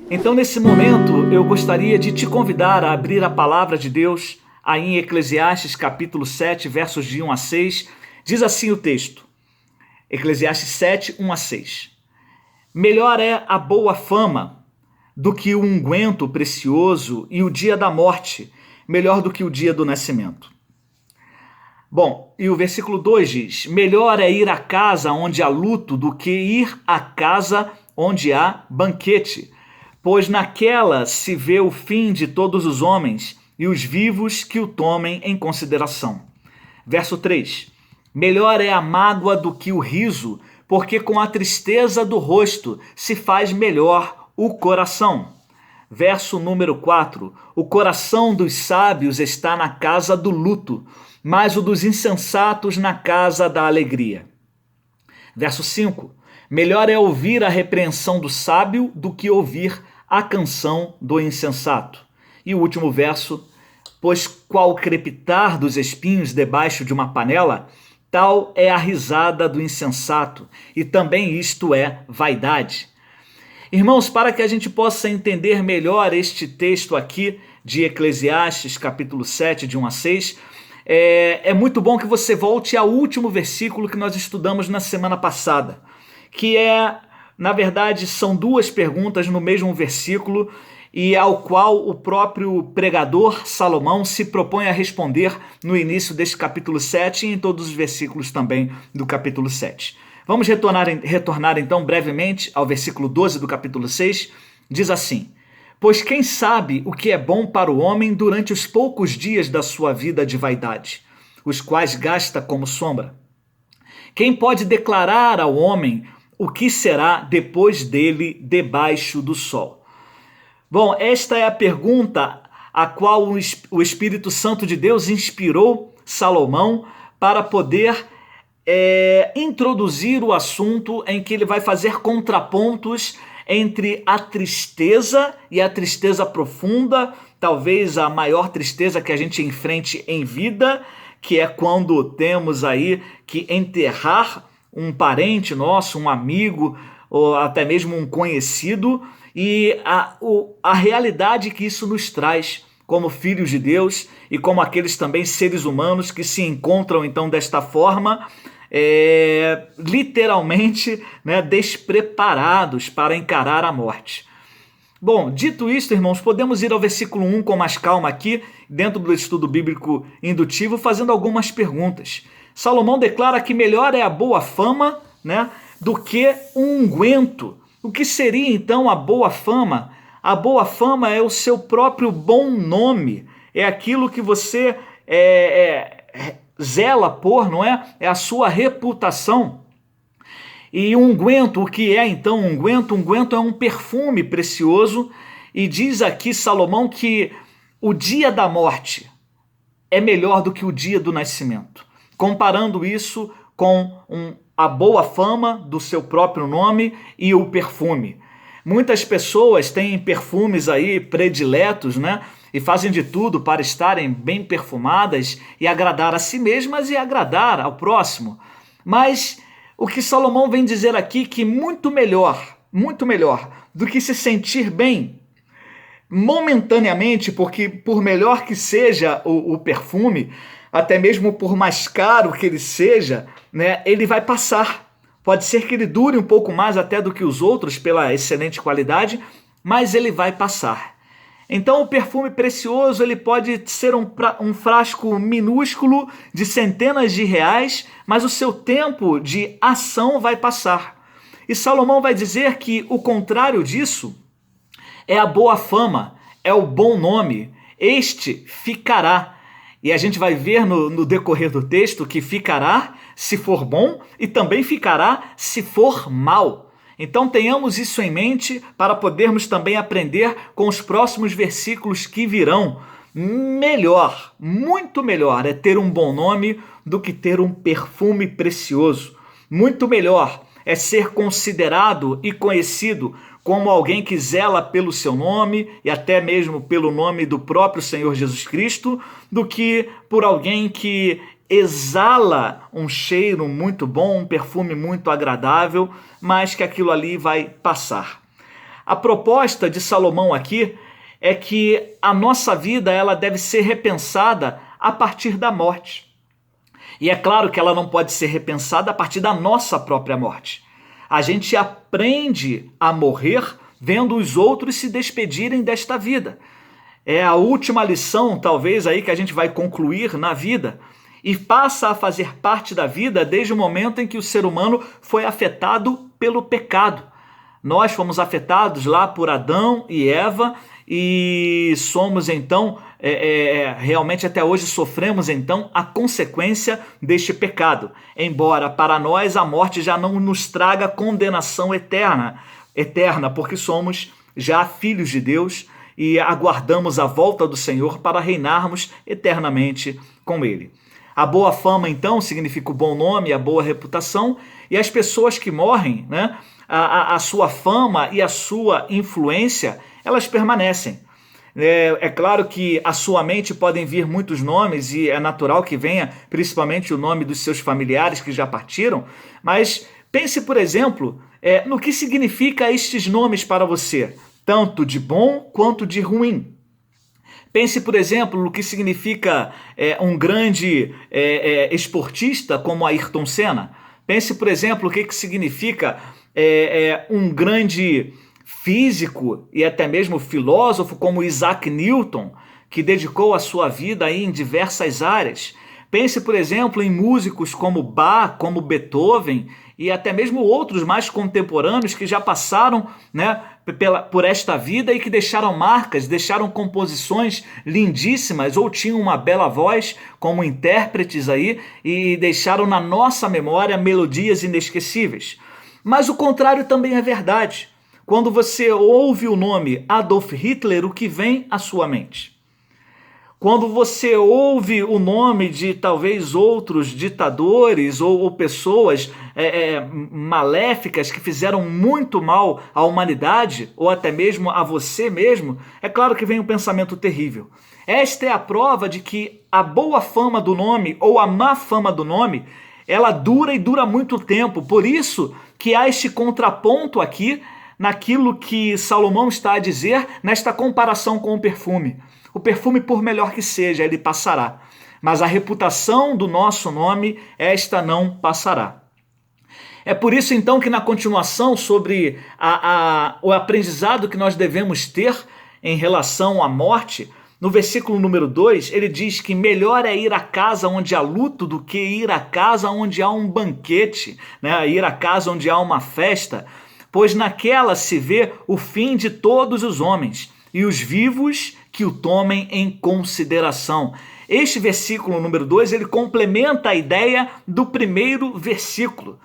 Então, nesse momento, eu gostaria de te convidar a abrir a palavra de Deus aí em Eclesiastes capítulo 7, versos de 1 a 6. Diz assim o texto, Eclesiastes 7, 1 a 6. Melhor é a boa fama do que o unguento precioso e o dia da morte, melhor do que o dia do nascimento. Bom, e o versículo 2 diz, melhor é ir à casa onde há luto do que ir à casa onde há banquete, pois naquela se vê o fim de todos os homens e os vivos que o tomem em consideração. Verso 3. Melhor é a mágoa do que o riso, porque com a tristeza do rosto se faz melhor o coração. Verso número 4. O coração dos sábios está na casa do luto, mas o dos insensatos na casa da alegria. Verso 5. Melhor é ouvir a repreensão do sábio do que ouvir a canção do insensato. E o último verso, pois qual crepitar dos espinhos debaixo de uma panela, tal é a risada do insensato, e também isto é vaidade. Irmãos, para que a gente possa entender melhor este texto aqui de Eclesiastes, capítulo 7, de 1 a 6, é muito bom que você volte ao último versículo que nós estudamos na semana passada, que na verdade, são duas perguntas no mesmo versículo e ao qual o próprio pregador Salomão se propõe a responder no início deste capítulo 7 e em todos os versículos também do capítulo 7. Vamos retornar então brevemente ao versículo 12 do capítulo 6. Diz assim, pois quem sabe o que é bom para o homem durante os poucos dias da sua vida de vaidade, os quais gasta como sombra? Quem pode declarar ao homem o que será depois dele debaixo do sol? Bom, esta é a pergunta a qual o Espírito Santo de Deus inspirou Salomão para poder introduzir o assunto em que ele vai fazer contrapontos entre a tristeza e a tristeza profunda, talvez a maior tristeza que a gente enfrente em vida, que é quando temos aí que enterrar um parente nosso, um amigo, ou até mesmo um conhecido, e a realidade que isso nos traz como filhos de Deus e como aqueles também seres humanos que se encontram então desta forma, literalmente, né, despreparados para encarar a morte. Bom, dito isto, irmãos, podemos ir ao versículo 1 com mais calma aqui, dentro do estudo bíblico indutivo, fazendo algumas perguntas. Salomão declara que melhor é a boa fama, né, do que um unguento. O que seria então a boa fama? A boa fama é o seu próprio bom nome, é aquilo que você zela por, não é? É a sua reputação. E unguento, o que é então unguento? Unguento é um perfume precioso, e diz aqui Salomão que o dia da morte é melhor do que o dia do nascimento, comparando isso com a boa fama do seu próprio nome e o perfume. Muitas pessoas têm perfumes aí prediletos, né? E fazem de tudo para estarem bem perfumadas e agradar a si mesmas e agradar ao próximo. Mas o que Salomão vem dizer aqui que muito melhor do que se sentir bem momentaneamente, porque por melhor que seja o perfume, até mesmo por mais caro que ele seja, né, ele vai passar. Pode ser que ele dure um pouco mais até do que os outros pela excelente qualidade, mas ele vai passar. Então o perfume precioso ele pode ser um frasco minúsculo de centenas de reais, mas o seu tempo de ação vai passar. E Salomão vai dizer que o contrário disso é a boa fama, é o bom nome. Este ficará. E a gente vai ver no decorrer do texto que ficará se for bom e também ficará se for mal. Então tenhamos isso em mente para podermos também aprender com os próximos versículos que virão. Melhor, muito melhor é ter um bom nome do que ter um perfume precioso. Muito melhor é ser considerado e conhecido como alguém que zela pelo seu nome e até mesmo pelo nome do próprio Senhor Jesus Cristo, do que por alguém que exala um cheiro muito bom, um perfume muito agradável, mas que aquilo ali vai passar. A proposta de Salomão aqui é que a nossa vida ela deve ser repensada a partir da morte. E é claro que ela não pode ser repensada a partir da nossa própria morte. A gente aprende a morrer vendo os outros se despedirem desta vida. É a última lição, talvez, aí que a gente vai concluir na vida e passa a fazer parte da vida desde o momento em que o ser humano foi afetado pelo pecado. Nós fomos afetados lá por Adão e Eva e somos então, realmente até hoje sofremos então a consequência deste pecado. Embora para nós a morte já não nos traga condenação eterna, porque somos já filhos de Deus e aguardamos a volta do Senhor para reinarmos eternamente com Ele. A boa fama, então, significa o bom nome, a boa reputação, e as pessoas que morrem, né, a sua fama e a sua influência, elas permanecem. É claro que à sua mente podem vir muitos nomes, e é natural que venha principalmente o nome dos seus familiares que já partiram, mas pense, por exemplo, no que significa estes nomes para você, tanto de bom quanto de ruim. Pense, por exemplo, no que significa um grande esportista como Ayrton Senna. Pense, por exemplo, o que significa um grande físico e até mesmo filósofo como Isaac Newton, que dedicou a sua vida aí em diversas áreas. Pense, por exemplo, em músicos como Bach, como Beethoven e até mesmo outros mais contemporâneos que já passaram, né, por esta vida e que deixaram marcas, deixaram composições lindíssimas ou tinham uma bela voz como intérpretes aí e deixaram na nossa memória melodias inesquecíveis. Mas o contrário também é verdade. Quando você ouve o nome Adolf Hitler, o que vem à sua mente? Quando você ouve o nome de talvez outros ditadores ou pessoas maléficas que fizeram muito mal à humanidade ou até mesmo a você mesmo, é claro que vem um pensamento terrível. Esta é a prova de que a boa fama do nome ou a má fama do nome, ela dura e dura muito tempo. Por isso que há este contraponto aqui naquilo que Salomão está a dizer nesta comparação com o perfume. O perfume, por melhor que seja, ele passará. Mas a reputação do nosso nome, esta não passará. É por isso, então, que na continuação sobre o aprendizado que nós devemos ter em relação à morte, no versículo número 2, ele diz que melhor é ir à casa onde há luto do que ir à casa onde há um banquete, né? Ir à casa onde há uma festa, pois naquela se vê o fim de todos os homens, e os vivos que o tomem em consideração. Este versículo número 2, ele complementa a ideia do primeiro versículo.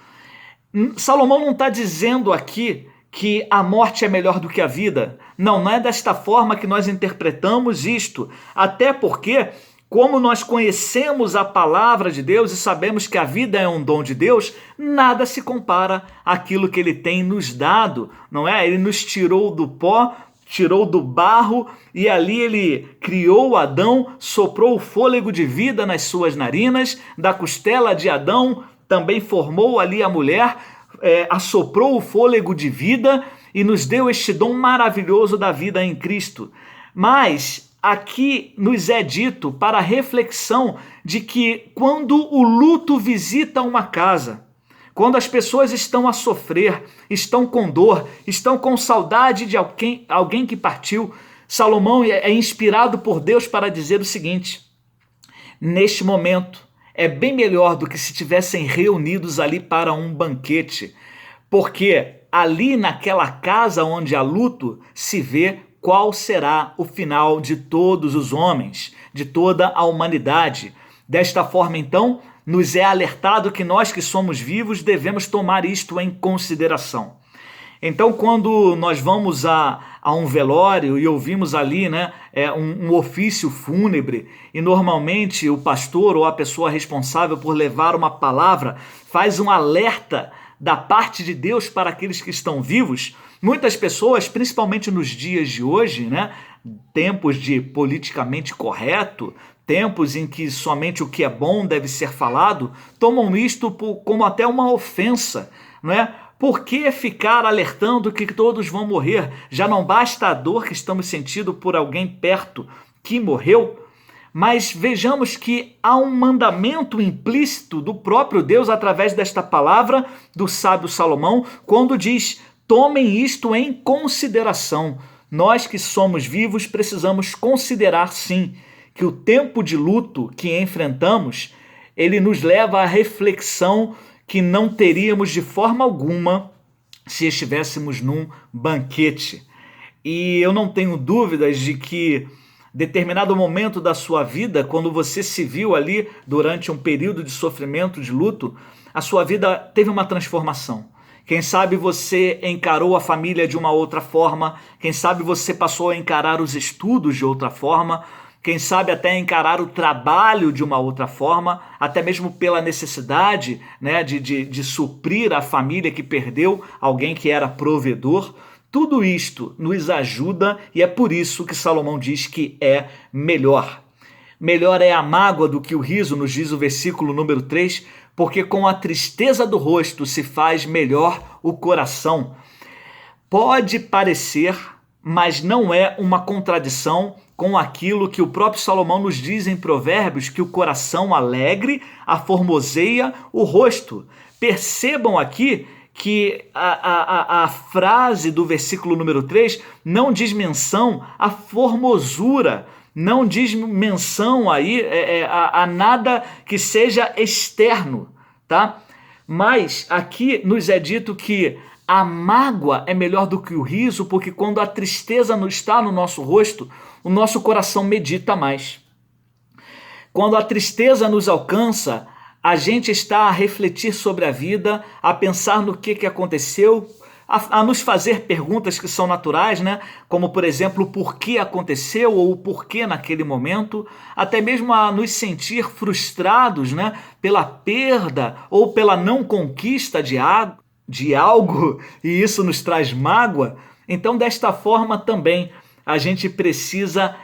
Salomão não está dizendo aqui que a morte é melhor do que a vida. Não é desta forma que nós interpretamos isto. Até porque, como nós conhecemos a palavra de Deus e sabemos que a vida é um dom de Deus, nada se compara àquilo que Ele tem nos dado, não é? Ele nos tirou do pó, tirou do barro e ali ele criou Adão, soprou o fôlego de vida nas suas narinas, da costela de Adão também formou ali a mulher, assoprou o fôlego de vida e nos deu este dom maravilhoso da vida em Cristo. Mas aqui nos é dito para a reflexão de que quando o luto visita uma casa, quando as pessoas estão a sofrer, estão com dor, estão com saudade de alguém que partiu, Salomão é inspirado por Deus para dizer o seguinte: neste momento é bem melhor do que se tivessem reunidos ali para um banquete, porque ali naquela casa onde há luto se vê qual será o final de todos os homens, de toda a humanidade. Desta forma, então, nos é alertado que nós que somos vivos devemos tomar isto em consideração. Então, quando nós vamos a um velório e ouvimos ali, né, um ofício fúnebre, e normalmente o pastor ou a pessoa responsável por levar uma palavra faz um alerta da parte de Deus para aqueles que estão vivos, muitas pessoas, principalmente nos dias de hoje, né, tempos de politicamente correto, tempos em que somente o que é bom deve ser falado, tomam isto como até uma ofensa, não é? Por que ficar alertando que todos vão morrer? Já não basta a dor que estamos sentindo por alguém perto que morreu? Mas vejamos que há um mandamento implícito do próprio Deus através desta palavra do sábio Salomão, quando diz: tomem isto em consideração. Nós que somos vivos precisamos considerar, sim, que o tempo de luto que enfrentamos, ele nos leva à reflexão que não teríamos de forma alguma se estivéssemos num banquete. E eu não tenho dúvidas de que determinado momento da sua vida, quando você se viu ali durante um período de sofrimento, de luto, a sua vida teve uma transformação. Quem sabe você encarou a família de uma outra forma, quem sabe você passou a encarar os estudos de outra forma, quem sabe até encarar o trabalho de uma outra forma, até mesmo pela necessidade, né, de suprir a família que perdeu alguém que era provedor. Tudo isto nos ajuda e é por isso que Salomão diz que é melhor. Melhor é a mágoa do que o riso, nos diz o versículo número 3, porque com a tristeza do rosto se faz melhor o coração. Pode parecer, mas não é uma contradição com aquilo que o próprio Salomão nos diz em Provérbios, que o coração alegre aformoseia o rosto. Percebam aqui que a frase do versículo número 3 não diz menção à formosura, não diz menção aí a nada que seja externo, tá? Mas aqui nos é dito que a mágoa é melhor do que o riso, porque quando a tristeza não está no nosso rosto, o nosso coração medita mais. Quando a tristeza nos alcança, a gente está a refletir sobre a vida, a pensar no que aconteceu, a nos fazer perguntas que são naturais, né? Como, por exemplo, o porquê aconteceu ou o porquê naquele momento, até mesmo a nos sentir frustrados, né? Pela perda ou pela não conquista de algo, e isso nos traz mágoa. Então, desta forma também, a gente precisa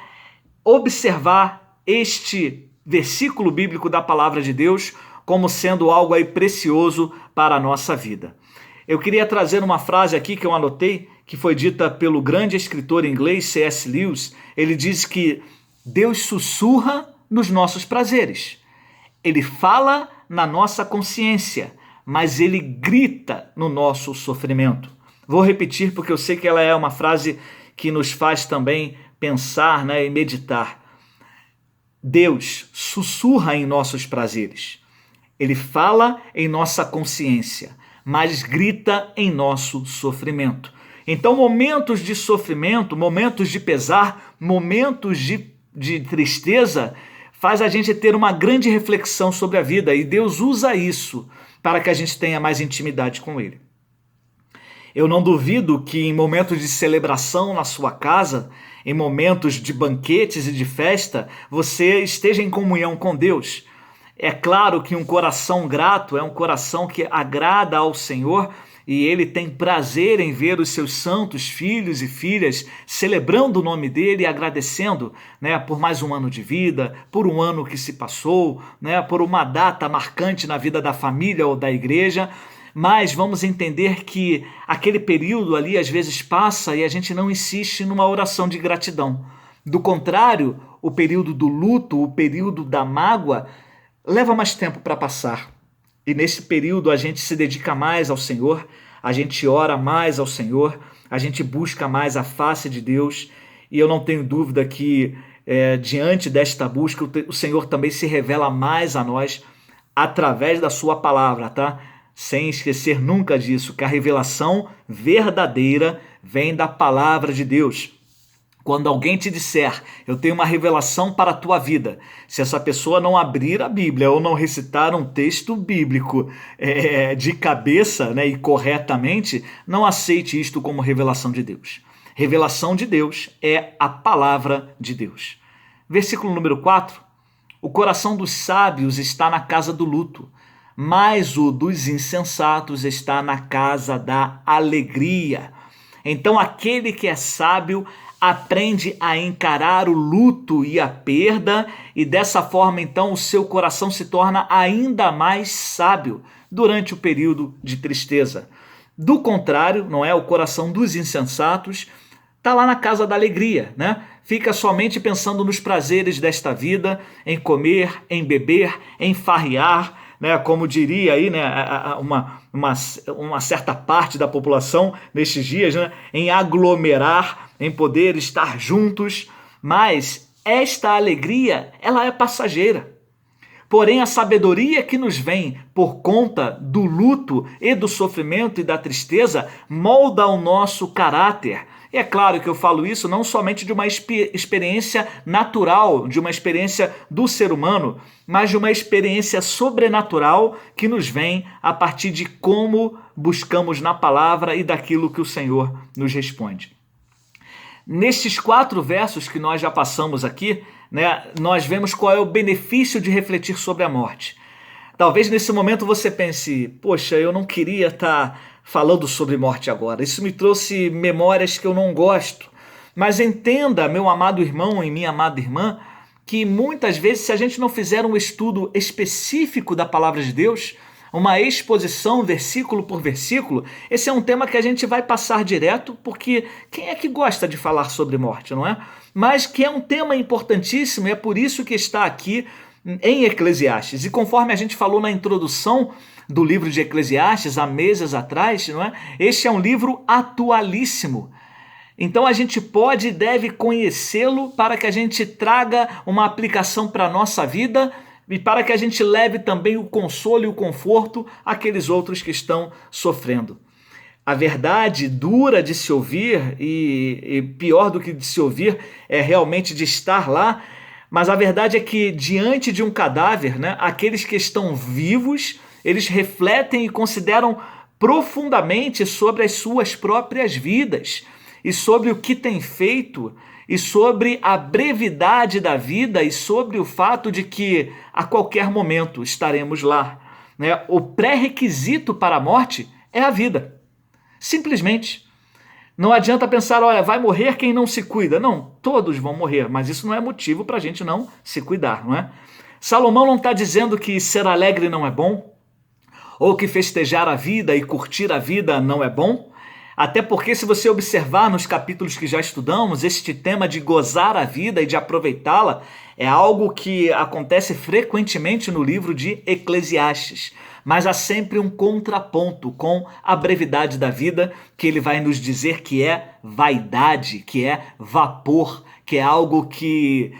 observar este versículo bíblico da palavra de Deus como sendo algo aí precioso para a nossa vida. Eu queria trazer uma frase aqui que eu anotei, que foi dita pelo grande escritor inglês C.S. Lewis. Ele diz que Deus sussurra nos nossos prazeres. Ele fala na nossa consciência, mas ele grita no nosso sofrimento. Vou repetir porque eu sei que ela é uma frase que nos faz também pensar, né, e meditar. Deus sussurra em nossos prazeres. Ele fala em nossa consciência, mas grita em nosso sofrimento. Então, momentos de sofrimento, momentos de pesar, momentos de tristeza, faz a gente ter uma grande reflexão sobre a vida, e Deus usa isso para que a gente tenha mais intimidade com Ele. Eu não duvido que em momentos de celebração na sua casa, em momentos de banquetes e de festa, você esteja em comunhão com Deus. É claro que um coração grato é um coração que agrada ao Senhor e Ele tem prazer em ver os seus santos filhos e filhas celebrando o nome dEle e agradecendo, né, por mais um ano de vida, por um ano que se passou, né, por uma data marcante na vida da família ou da igreja. Mas vamos entender que aquele período ali às vezes passa e a gente não insiste numa oração de gratidão. Do contrário, o período do luto, o período da mágoa, leva mais tempo para passar. E nesse período a gente se dedica mais ao Senhor, a gente ora mais ao Senhor, a gente busca mais a face de Deus. E eu não tenho dúvida que diante desta busca o Senhor também se revela mais a nós através da sua palavra, tá? Sem esquecer nunca disso, que a revelação verdadeira vem da palavra de Deus. Quando alguém te disser, eu tenho uma revelação para a tua vida, se essa pessoa não abrir a Bíblia ou não recitar um texto bíblico de cabeça, né, e corretamente, não aceite isto como revelação de Deus. Revelação de Deus é a palavra de Deus. Versículo número 4. O coração dos sábios está na casa do luto, mas o dos insensatos está na casa da alegria. Então aquele que é sábio aprende a encarar o luto e a perda, e dessa forma então o seu coração se torna ainda mais sábio durante o período de tristeza. Do contrário, não é? O coração dos insensatos está lá na casa da alegria, né? Fica somente pensando nos prazeres desta vida, em comer, em beber, em farrear, né? Como diria aí, né? Uma certa parte da população nestes dias, né? Em aglomerar, em poder estar juntos. Mas esta alegria, ela é passageira. Porém, a sabedoria que nos vem por conta do luto e do sofrimento e da tristeza molda o nosso caráter. E é claro que eu falo isso não somente de uma experiência natural, de uma experiência do ser humano, mas de uma experiência sobrenatural que nos vem a partir de como buscamos na palavra e daquilo que o Senhor nos responde. Nestes 4 versos que nós já passamos aqui, né, nós vemos qual é o benefício de refletir sobre a morte. Talvez nesse momento você pense, poxa, eu não queria estar falando sobre morte agora. Isso me trouxe memórias que eu não gosto. Mas entenda, meu amado irmão e minha amada irmã, que muitas vezes, se a gente não fizer um estudo específico da palavra de Deus, uma exposição versículo por versículo, esse é um tema que a gente vai passar direto, porque quem é que gosta de falar sobre morte, não é? Mas que é um tema importantíssimo e é por isso que está aqui em Eclesiastes. E conforme a gente falou na introdução do livro de Eclesiastes há meses atrás, não é? Este é um livro atualíssimo. Então a gente pode e deve conhecê-lo para que a gente traga uma aplicação para a nossa vida e para que a gente leve também o consolo e o conforto àqueles outros que estão sofrendo. A verdade dura de se ouvir e pior do que de se ouvir é realmente de estar lá, mas a verdade é que diante de um cadáver, né, aqueles que estão vivos, eles refletem e consideram profundamente sobre as suas próprias vidas e sobre o que têm feito e sobre a brevidade da vida e sobre o fato de que a qualquer momento estaremos lá, né? O pré-requisito para a morte é a vida. Simplesmente. Não adianta pensar, olha, vai morrer quem não se cuida. Não, todos vão morrer, mas isso não é motivo para a gente não se cuidar, não é? Salomão não está dizendo que ser alegre não é bom, ou que festejar a vida e curtir a vida não é bom. Até porque, se você observar nos capítulos que já estudamos, este tema de gozar a vida e de aproveitá-la é algo que acontece frequentemente no livro de Eclesiastes. Mas há sempre um contraponto com a brevidade da vida, que ele vai nos dizer que é vaidade, que é vapor, que é algo que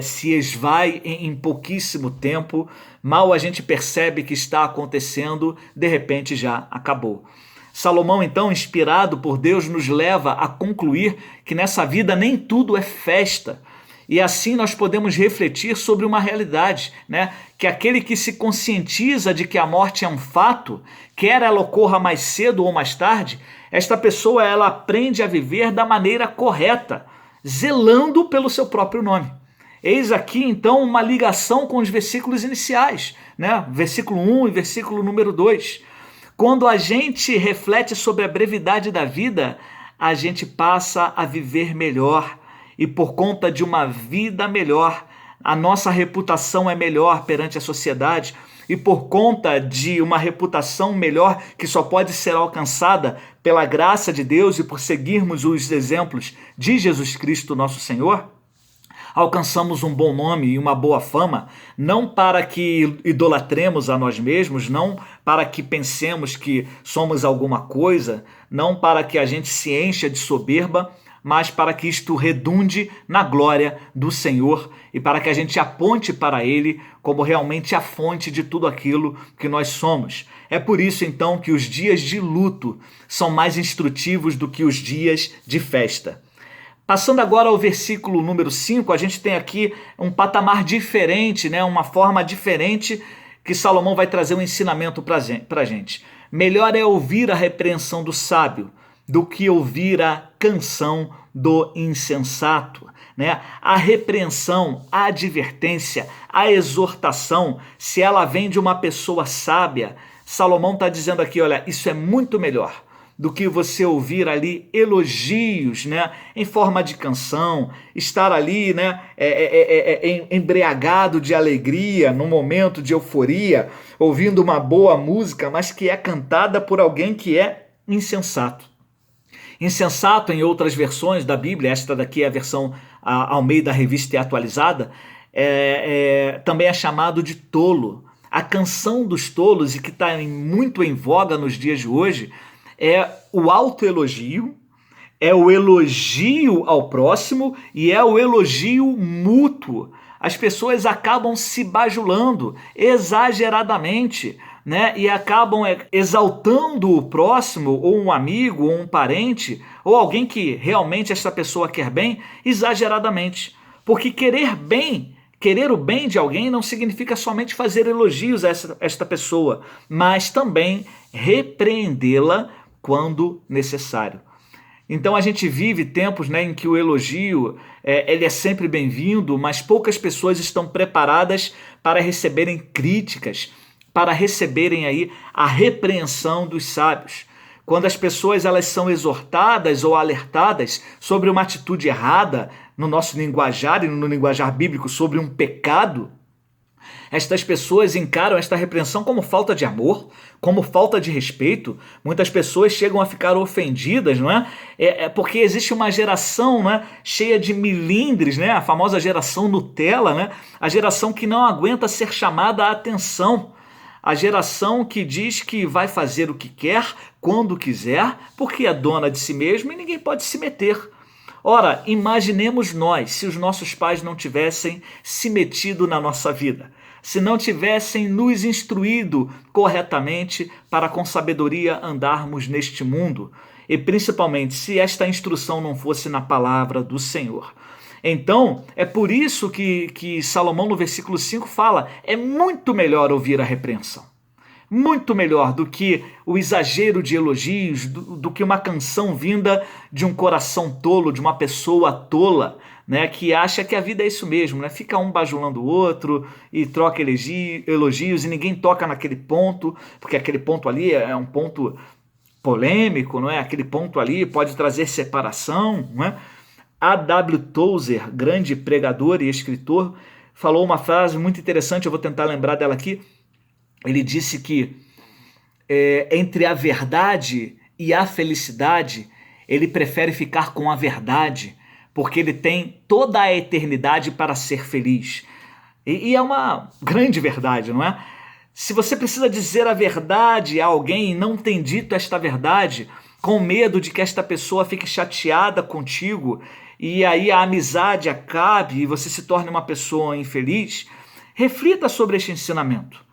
se esvai em pouquíssimo tempo, mal a gente percebe que está acontecendo, de repente já acabou. Salomão, então, inspirado por Deus, nos leva a concluir que nessa vida nem tudo é festa. E assim nós podemos refletir sobre uma realidade, né? Que aquele que se conscientiza de que a morte é um fato, quer ela ocorra mais cedo ou mais tarde, esta pessoa ela aprende a viver da maneira correta, zelando pelo seu próprio nome. Eis aqui, então, uma ligação com os versículos iniciais, né? Versículo 1 e versículo número 2. Quando a gente reflete sobre a brevidade da vida, a gente passa a viver melhor. E por conta de uma vida melhor, a nossa reputação é melhor perante a sociedade. E por conta de uma reputação melhor que só pode ser alcançada pela graça de Deus e por seguirmos os exemplos de Jesus Cristo, nosso Senhor, alcançamos um bom nome e uma boa fama, não para que idolatremos a nós mesmos, não para que pensemos que somos alguma coisa, não para que a gente se encha de soberba, mas para que isto redunde na glória do Senhor e para que a gente aponte para Ele como realmente a fonte de tudo aquilo que nós somos. É por isso, então, que os dias de luto são mais instrutivos do que os dias de festa. Passando agora ao versículo número 5, a gente tem aqui um patamar diferente, né? Uma forma diferente que Salomão vai trazer um ensinamento para a gente. Melhor é ouvir a repreensão do sábio do que ouvir a canção do insensato, né? A repreensão, a advertência, a exortação, se ela vem de uma pessoa sábia, Salomão está dizendo aqui, olha, isso é muito melhor do que você ouvir ali elogios, né, em forma de canção, estar ali, né, embriagado de alegria, num momento de euforia, ouvindo uma boa música, mas que é cantada por alguém que é insensato. Insensato, em outras versões da Bíblia, esta daqui é a versão Almeida Revista e Atualizada, também é chamado de tolo. A canção dos tolos, e que está muito em voga nos dias de hoje, é o autoelogio, é o elogio ao próximo e é o elogio mútuo. As pessoas acabam se bajulando exageradamente, né? E acabam exaltando o próximo, ou um amigo, ou um parente, ou alguém que realmente essa pessoa quer bem, exageradamente. Porque querer o bem de alguém não significa somente fazer elogios a esta pessoa, mas também repreendê-la quando necessário. Então a gente vive tempos, né, em que o elogio ele é sempre bem-vindo, mas poucas pessoas estão preparadas para receberem críticas, para receberem aí a repreensão dos sábios. Quando as pessoas elas são exortadas ou alertadas sobre uma atitude errada, no nosso linguajar e no linguajar bíblico, sobre um pecado, estas pessoas encaram esta repreensão como falta de amor, como falta de respeito. Muitas pessoas chegam a ficar ofendidas, não é? Porque existe uma geração, né, cheia de milindres, né? A famosa geração Nutella, né? A geração que não aguenta ser chamada a atenção. A geração que diz que vai fazer o que quer, quando quiser, porque é dona de si mesma e ninguém pode se meter. Ora, imaginemos nós se os nossos pais não tivessem se metido na nossa vida, se não tivessem nos instruído corretamente para com sabedoria andarmos neste mundo, e principalmente se esta instrução não fosse na palavra do Senhor. Então, é por isso que Salomão no versículo 5 fala, é muito melhor ouvir a repreensão. Muito melhor do que o exagero de elogios, do que uma canção vinda de um coração tolo, de uma pessoa tola, né, que acha que a vida é isso mesmo, né? Fica um bajulando o outro e troca elogios e ninguém toca naquele ponto, porque aquele ponto ali é um ponto polêmico, não é? Aquele ponto ali pode trazer separação, não é? A.W. Tozer, grande pregador e escritor, falou uma frase muito interessante, eu vou tentar lembrar dela aqui. Ele disse que entre a verdade e a felicidade, ele prefere ficar com a verdade, porque ele tem toda a eternidade para ser feliz. E é uma grande verdade, não é? Se você precisa dizer a verdade a alguém e não tem dito esta verdade, com medo de que esta pessoa fique chateada contigo e aí a amizade acabe e você se torne uma pessoa infeliz, reflita sobre este ensinamento.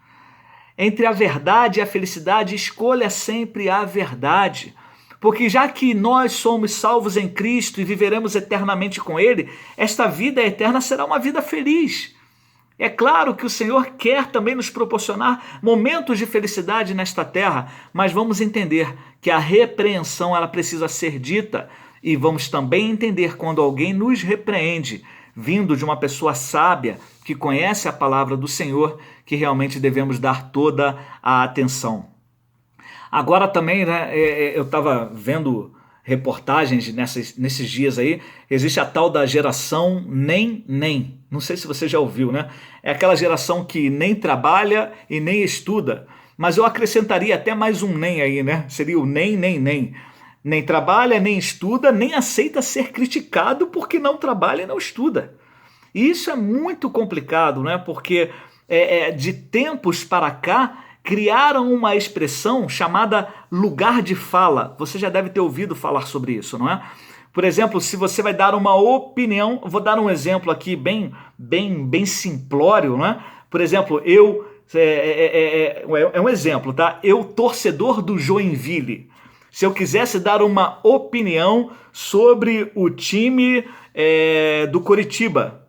Entre a verdade e a felicidade, escolha sempre a verdade. Porque já que nós somos salvos em Cristo e viveremos eternamente com Ele, esta vida eterna será uma vida feliz. É claro que o Senhor quer também nos proporcionar momentos de felicidade nesta terra, mas vamos entender que a repreensão ela precisa ser dita e vamos também entender quando alguém nos repreende, vindo de uma pessoa sábia que conhece a palavra do Senhor, que realmente devemos dar toda a atenção. Agora também, né, eu estava vendo reportagens nesses dias aí, existe a tal da geração nem. Não sei se você já ouviu, né? É aquela geração que nem trabalha e nem estuda. Mas eu acrescentaria até mais um nem aí, né? Seria o nem. Nem trabalha, nem estuda, nem aceita ser criticado porque não trabalha e não estuda. E isso é muito complicado, né? Porque de tempos para cá, criaram uma expressão chamada lugar de fala. Você já deve ter ouvido falar sobre isso, não é? Por exemplo, se você vai dar uma opinião, vou dar um exemplo aqui bem simplório, né? Por exemplo, é um exemplo, tá? Eu, torcedor do Joinville, se eu quisesse dar uma opinião sobre o time do Coritiba,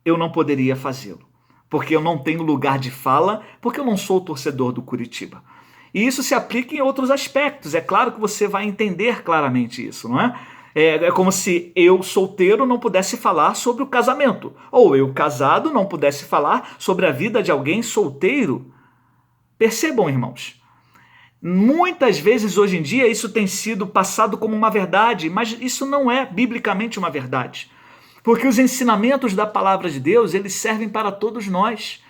eu não poderia fazê-lo, porque eu não tenho lugar de fala, porque eu não sou torcedor do Coritiba. E isso se aplica em outros aspectos. É claro que você vai entender claramente isso, não é? É como se eu, solteiro, não pudesse falar sobre o casamento, ou eu, casado, não pudesse falar sobre a vida de alguém solteiro. Percebam, irmãos, muitas vezes hoje em dia isso tem sido passado como uma verdade, mas isso não é biblicamente uma verdade. Porque os ensinamentos da palavra de Deus, eles servem para todos nós.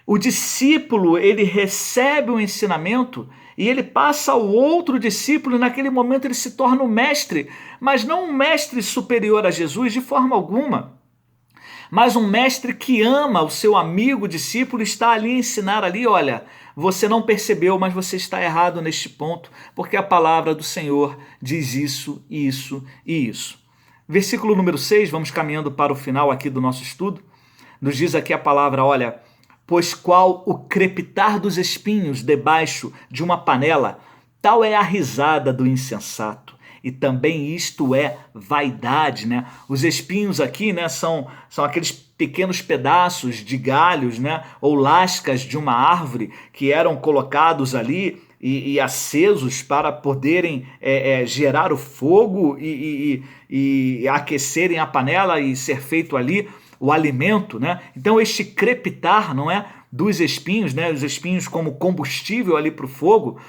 O discípulo, ele recebe o ensinamento e ele passa ao outro discípulo, e naquele momento ele se torna um mestre, mas não um mestre superior a Jesus de forma alguma, mas um mestre que ama o seu amigo discípulo, está ali a ensinar ali, olha, você não percebeu, mas você está errado neste ponto, porque a palavra do Senhor diz isso, isso e isso. Versículo número 6, vamos caminhando para o final aqui do nosso estudo, nos diz aqui a palavra, olha, pois qual o crepitar dos espinhos debaixo de uma panela, tal é a risada do insensato. E também isto é vaidade, né? Os espinhos aqui, né, são aqueles pequenos pedaços de galhos, né, ou lascas de uma árvore que eram colocados ali e acesos para poderem gerar o fogo e aquecerem a panela e ser feito ali o alimento, né? Então este crepitar, não é, dos espinhos, né, os espinhos como combustível ali para o fogo,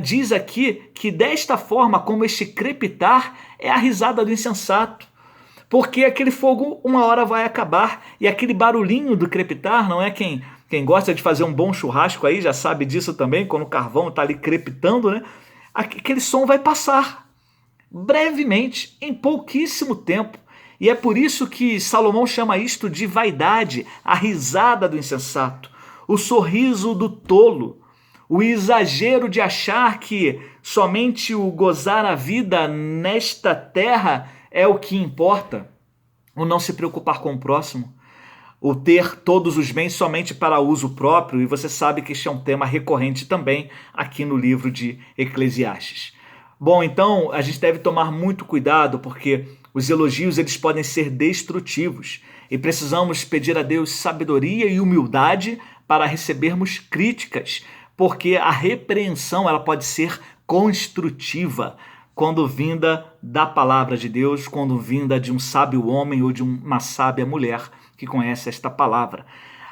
diz aqui que desta forma como este crepitar é a risada do insensato, porque aquele fogo uma hora vai acabar e aquele barulhinho do crepitar, não é, quem gosta de fazer um bom churrasco aí já sabe disso também, quando o carvão está ali crepitando, né, aquele som vai passar brevemente, em pouquíssimo tempo. E é por isso que Salomão chama isto de vaidade, a risada do insensato, o sorriso do tolo, o exagero de achar que somente o gozar a vida nesta terra é o que importa, o não se preocupar com o próximo, o ter todos os bens somente para uso próprio, e você sabe que este é um tema recorrente também aqui no livro de Eclesiastes. Bom, então a gente deve tomar muito cuidado, porque os elogios eles podem ser destrutivos e precisamos pedir a Deus sabedoria e humildade para recebermos críticas, porque a repreensão ela pode ser construtiva quando vinda da palavra de Deus, quando vinda de um sábio homem ou de uma sábia mulher que conhece esta palavra.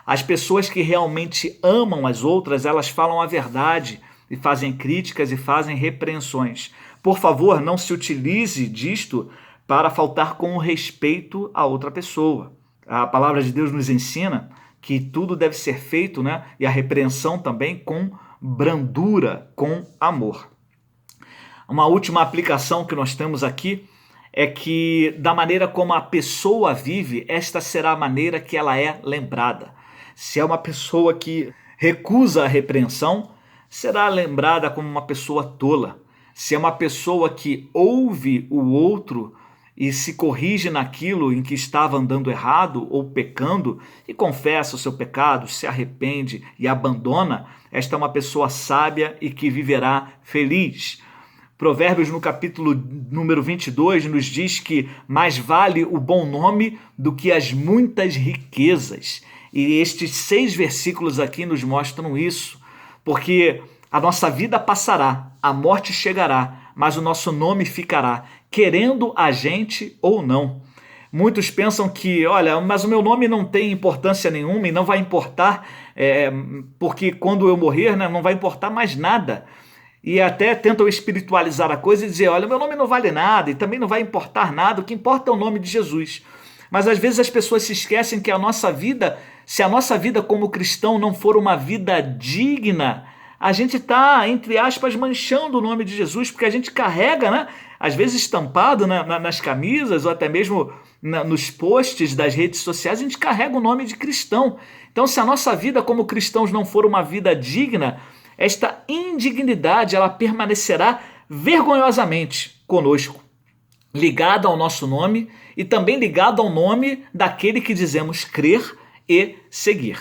As pessoas que realmente amam as outras, elas falam a verdade e fazem críticas e fazem repreensões. Por favor, não se utilize disto para faltar com o respeito a outra pessoa. A palavra de Deus nos ensina que tudo deve ser feito, né? E a repreensão também com brandura, com amor. Uma última aplicação que nós temos aqui é que, da maneira como a pessoa vive, esta será a maneira que ela é lembrada. Se é uma pessoa que recusa a repreensão, será lembrada como uma pessoa tola. Se é uma pessoa que ouve o outro e se corrige naquilo em que estava andando errado ou pecando e confessa o seu pecado, se arrepende e abandona, esta é uma pessoa sábia e que viverá feliz. Provérbios no capítulo número 22 nos diz que mais vale o bom nome do que as muitas riquezas. E estes 6 versículos aqui nos mostram isso, porque a nossa vida passará, a morte chegará, mas o nosso nome ficará, querendo a gente ou não. Muitos pensam que, olha, mas o meu nome não tem importância nenhuma e não vai importar, porque quando eu morrer, né, não vai importar mais nada. E até tentam espiritualizar a coisa e dizer, olha, meu nome não vale nada e também não vai importar nada, o que importa é o nome de Jesus. Mas às vezes as pessoas se esquecem que a nossa vida, se a nossa vida como cristão não for uma vida digna, a gente está, entre aspas, manchando o nome de Jesus, porque a gente carrega, né, às vezes estampado nas camisas ou até mesmo nos posts das redes sociais, a gente carrega o nome de cristão. Então, se a nossa vida como cristãos não for uma vida digna, esta indignidade ela permanecerá vergonhosamente conosco, ligada ao nosso nome e também ligada ao nome daquele que dizemos crer e seguir.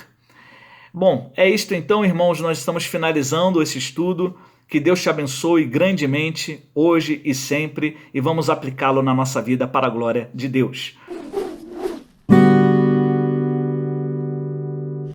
Bom, é isto então, irmãos, nós estamos finalizando esse estudo. Que Deus te abençoe grandemente hoje e sempre e vamos aplicá-lo na nossa vida para a glória de Deus.